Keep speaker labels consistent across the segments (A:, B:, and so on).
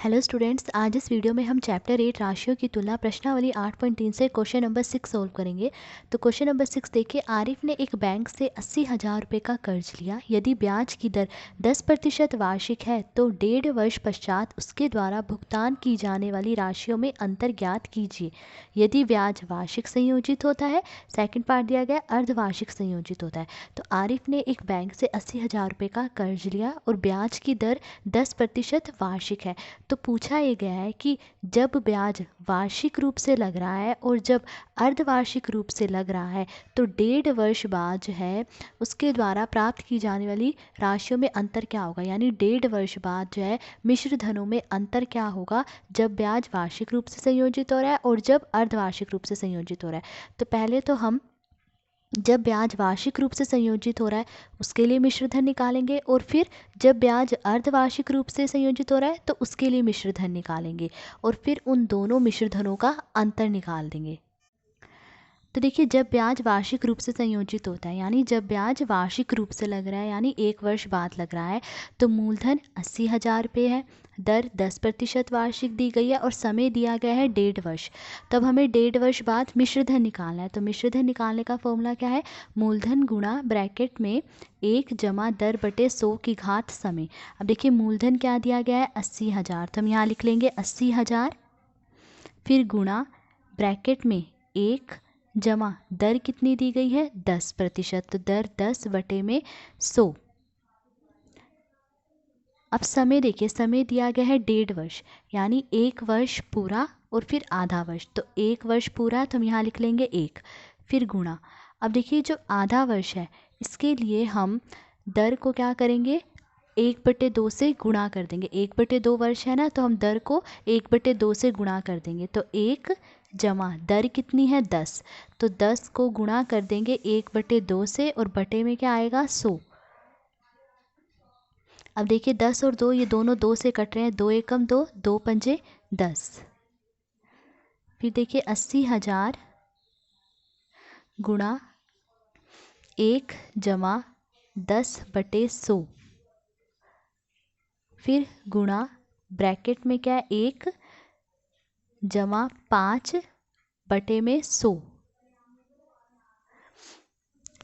A: Hello students, आज इस video में हम चैप्टर 8 राशियों की तुलना प्रश्नावली 8.3 से क्वेश्चन नंबर 6 सोल्व करेंगे। तो क्वेश्चन नंबर 6 देखिए, आरिफ ने एक बैंक से 80,000 रुपये का कर्ज लिया। यदि ब्याज की दर 10% वार्षिक है तो 1.5 वर्ष पश्चात उसके द्वारा भुगतान की जाने वाली राशियों में अंतर ज्ञात कीजिए। यदि ब्याज वार्षिक संयोजित होता है, सेकंड पार्ट दिया गया अर्धवार्षिक संयोजित होता है। तो आरिफ ने एक बैंक से 80,000 रुपये का कर्ज लिया और ब्याज की दर 10% वार्षिक है। तो पूछा ये गया है कि जब ब्याज वार्षिक रूप से लग रहा है और जब अर्धवार्षिक रूप से लग रहा है तो 1.5 वर्ष बाद जो है उसके द्वारा प्राप्त की जाने वाली राशियों में अंतर क्या होगा। यानी 1.5 वर्ष बाद जो है मिश्र धनों में अंतर क्या होगा जब ब्याज वार्षिक रूप से संयोजित हो रहा है और जब अर्धवार्षिक रूप से संयोजित हो रहा है। तो पहले तो हम जब ब्याज वार्षिक रूप से संयोजित हो रहा है उसके लिए मिश्र धन निकालेंगे और फिर जब ब्याज अर्धवार्षिक रूप से संयोजित हो रहा है तो उसके लिए मिश्र धन निकालेंगे और फिर उन दोनों मिश्र धनों का अंतर निकाल देंगे। तो देखिए, जब ब्याज वार्षिक रूप से संयोजित होता है यानी जब ब्याज वार्षिक रूप से लग रहा है यानी 1 वर्ष बाद लग रहा है तो मूलधन 80,000 रुपये है, दर 10% वार्षिक दी गई है और समय दिया गया है 1.5 वर्ष। तब हमें 1.5 वर्ष बाद मिश्रधन निकालना है। तो मिश्रधन निकालने का फॉर्मूला क्या है, मूलधन गुणा ब्रैकेट में 1 जमा दर बटे 100 की घात समय। अब देखिए, मूलधन क्या दिया गया है 80,000, तो हम यहाँ लिख लेंगे 80,000, फिर गुणा ब्रैकेट में 1 जमा दर कितनी दी गई है 10%, तो दर 10 बटे में 100। अब समय देखिए, समय दिया गया है 1.5 वर्ष यानी 1 वर्ष पूरा और फिर आधा वर्ष। तो 1 वर्ष पूरा तो हम यहाँ लिख लेंगे 1, फिर गुणा। अब देखिए, जो आधा वर्ष है इसके लिए हम दर को क्या करेंगे 1/2 से गुणा कर देंगे। 1/2 वर्ष है ना, तो हम दर को 1/2 से गुणा कर देंगे। तो 1 जमा दर कितनी है 10, तो 10 को गुणा कर देंगे 1/2 से और बटे में क्या आएगा 100। अब देखिए 10 और 2 ये दोनों 2 से कट रहे हैं, 2 एकम 2, 2 पंजे 10। फिर देखिए 80,000 गुणा 1 जमा 10/100, फिर गुणा ब्रैकेट में क्या है 1 जमा 5 बटे में 100।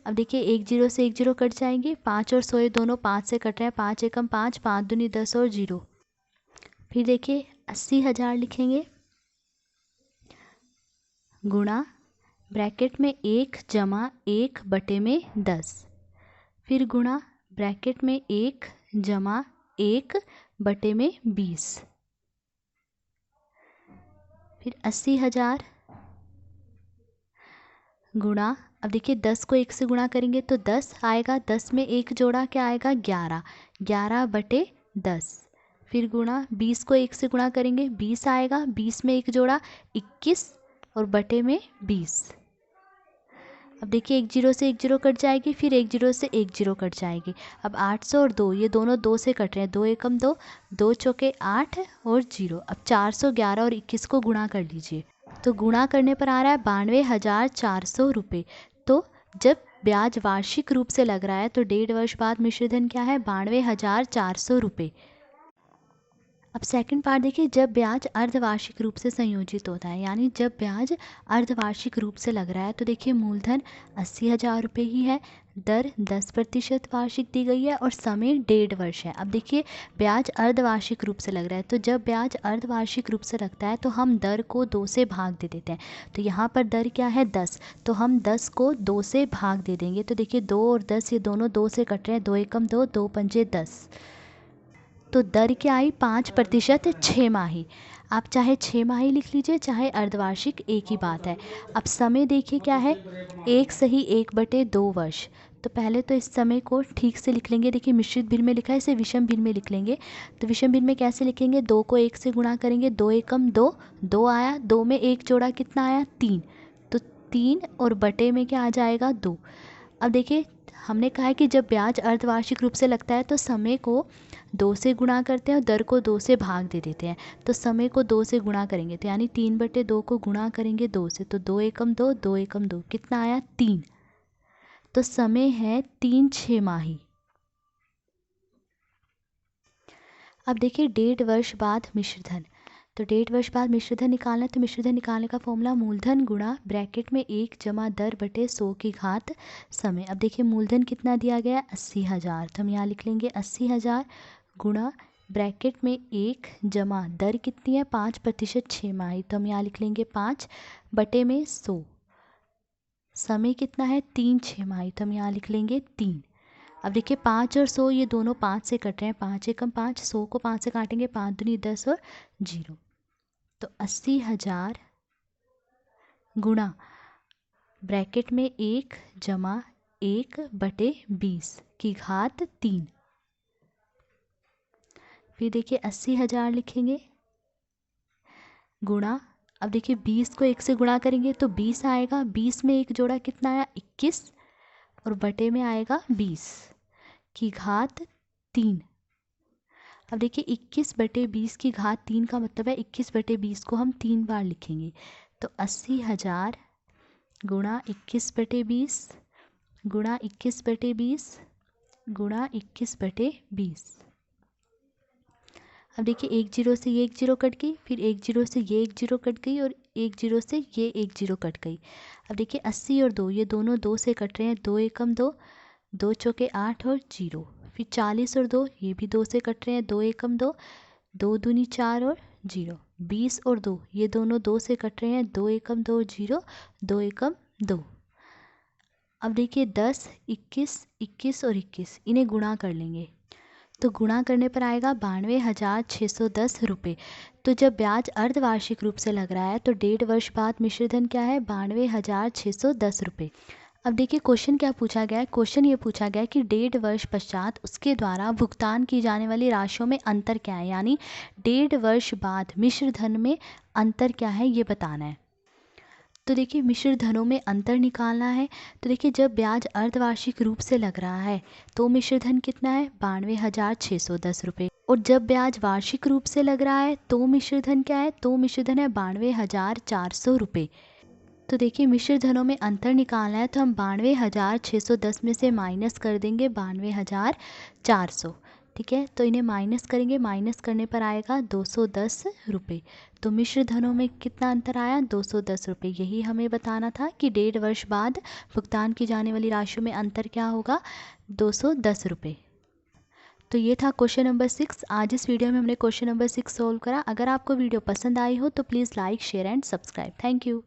A: अब देखिए 1 0 से 1 0 कट जाएंगे, 5 और 100 ये दोनों 5 से कट रहे हैं, 5 एकम 5, 5 दूनी 10 और 0। फिर देखिए 80,000 लिखेंगे गुणा ब्रैकेट में 1 जमा 1 बटे में 10, फिर गुणा ब्रैकेट में 1 जमा 1 बटे में 20, फिर 80,000 गुणा। अब देखिए 10 को 1 से गुणा करेंगे तो 10 आएगा, 10 में 1 जोड़ा क्या आएगा 11, 11 बटे 10, फिर गुणा 20 को 1 से गुणा करेंगे 20 आएगा, 20 में 1 जोड़ा 21 और बटे में 20। अब देखिए 1 0 से 1 0 कट जाएगी, फिर 1 0 से 1 0 कट जाएगी। अब 800 और 2 ये दोनों 2 से कट रहे हैं, 2 एकम 2, 2 चौके 8 और 0। अब 411 और 21 को गुणा कर लीजिए, तो गुणा करने पर आ रहा है 92,400 रुपये। तो जब ब्याज वार्षिक रूप से लग रहा है तो 1.5 वर्ष बाद मिश्रधन क्या है 92,400 रुपये। अब सेकंड पार्ट देखिए, जब ब्याज अर्धवार्षिक रूप से संयोजित होता है यानी जब ब्याज अर्धवार्षिक रूप से लग रहा है तो देखिए मूलधन 80,000 रुपये ही है, दर 10% वार्षिक दी गई है और समय 1.5 वर्ष है। अब देखिए ब्याज अर्धवार्षिक रूप से लग रहा है, तो जब ब्याज अर्धवार्षिक रूप से लगता है तो हम दर को 2 से भाग दे देते हैं। तो यहाँ पर दर क्या है 10, तो हम 10 को 2 से भाग दे देंगे। तो देखिए 2 और 10 ये दोनों 2 से कट रहे हैं, 2 एकम 2, 2 पंजे 10। तो दर क्या आई 5% 6 माही। आप चाहे 6 माही लिख लीजिए चाहे अर्धवार्षिक, एक ही बात है। अब समय देखिए क्या है 1 सही 1/2 वर्ष। तो पहले तो इस समय को ठीक से लिख लेंगे। देखिए मिश्रित भिन्न में लिखा है, इसे विषम भिन्न में लिख लेंगे। तो विषम भिन्न में कैसे लिखेंगे, 2 को 1 से गुणा करेंगे, 2 एकम 2, 2 आया, 2 में 1 जोड़ा कितना आया 3, तो 3 और बटे में क्या आ जाएगा 2। अब देखिए हमने कहा है कि जब ब्याज अर्धवार्षिक रूप से लगता है तो समय को 2 से गुणा करते हैं और दर को 2 से भाग दे देते हैं। तो समय को 2 से गुणा करेंगे तो यानी 3/2 को गुणा करेंगे 2 से, तो 2 एकम 2, 2 एकम 2 कितना आया 3। तो समय है 3 6 माही। अब देखिए 1.5 वर्ष बाद मिश्रधन। तो 1.5 वर्ष बाद मिश्रधन निकालना है, तो मिश्रधन निकालने का फॉर्मूला मूलधन गुणा ब्रैकेट में 1 जमा दर बटे 100 की घात समय। अब देखिए मूलधन कितना दिया गया है 80,000, तो हम यहाँ लिख लेंगे 80,000 गुणा ब्रैकेट में 1 जमा दर कितनी है 5% छमाही, तो हम यहाँ लिख लेंगे 5 बटे में 100। समय कितना है 3 छमाही, तो हम यहाँ लिख लेंगे 3। अब देखिए 5 और 100 ये दोनों 5 से कट रहे हैं, 5 एकम 5, 100 को 5 से काटेंगे 5 दूनी 10 और 0, तो 80,000 गुणा ब्रैकेट में 1 जमा 1 बटे 20 की घात 3। फिर देखिए 80,000 लिखेंगे गुणा, अब देखिए 20 को 1 से गुणा करेंगे तो 20 आएगा, 20 में 1 जोड़ा कितना आया 21 और बटे में आएगा 20 की घात 3। अब देखिए 21 बटे 20 की घात 3 का मतलब है 21 बटे 20 को हम 3 बार लिखेंगे, तो 80,000 गुणा 21 बटे 20 गुणा 21 बटे 20 गुणा 21 बटे 20। अब देखिए 1 जीरो से ये 1 जीरो कट गई, फिर 1 जीरो से ये 1 जीरो कट गई और 1 जीरो से ये 1 जीरो कट गई। अब देखिए 80 और 2 ये दोनों 2 से कट रहे हैं, 2 एकम 2, 2 चौके 8 और 0। फिर 40 और 2 ये भी 2 से कट रहे हैं, 2 एकम 2, 2 दूनी 4 और 0। 20 और 2 ये दोनों 2 से कट रहे हैं, 2 एकम 2 0, 2 एकम 2। अब देखिए 10, 21, 21 और 21 इन्हें गुणा कर लेंगे, तो गुणा करने पर आएगा 92,610 रुपये। तो जब ब्याज अर्धवार्षिक रूप से लग रहा है तो 1.5 वर्ष बाद मिश्रधन क्या है 92,610 रुपये। अब देखिए क्वेश्चन क्या पूछा गया है, क्वेश्चन ये पूछा गया है कि 1.5 वर्ष पश्चात उसके द्वारा भुगतान की जाने वाली राशियों में अंतर क्या है, यानी 1.5 वर्ष बाद मिश्रधन में अंतर क्या है ये बताना है। तो देखिए मिश्रधनों में अंतर निकालना है, तो देखिए जब ब्याज अर्धवार्षिक रूप से लग रहा है तो मिश्रधन कितना है 92,610 रुपये, और जब ब्याज वार्षिक रूप से लग रहा है तो मिश्रधन क्या है, तो मिश्रधन है 92,400 रुपये। तो देखिए मिश्रधनों में अंतर निकालना है, तो हम 92,610 में से माइनस कर देंगे 92,400, ठीक है। तो इन्हें माइनस करेंगे, माइनस करने पर आएगा 210 रुपये। तो मिश्रधनों में कितना अंतर आया 210 रुपये। यही हमें बताना था कि 1.5 वर्ष बाद भुगतान की जाने वाली राशियों में अंतर क्या होगा 210 रुपये। तो ये था क्वेश्चन नंबर 6। आज इस वीडियो में हमने क्वेश्चन नंबर 6 सोल्व करा। अगर आपको वीडियो पसंद आई हो तो please like share and subscribe. Thank you.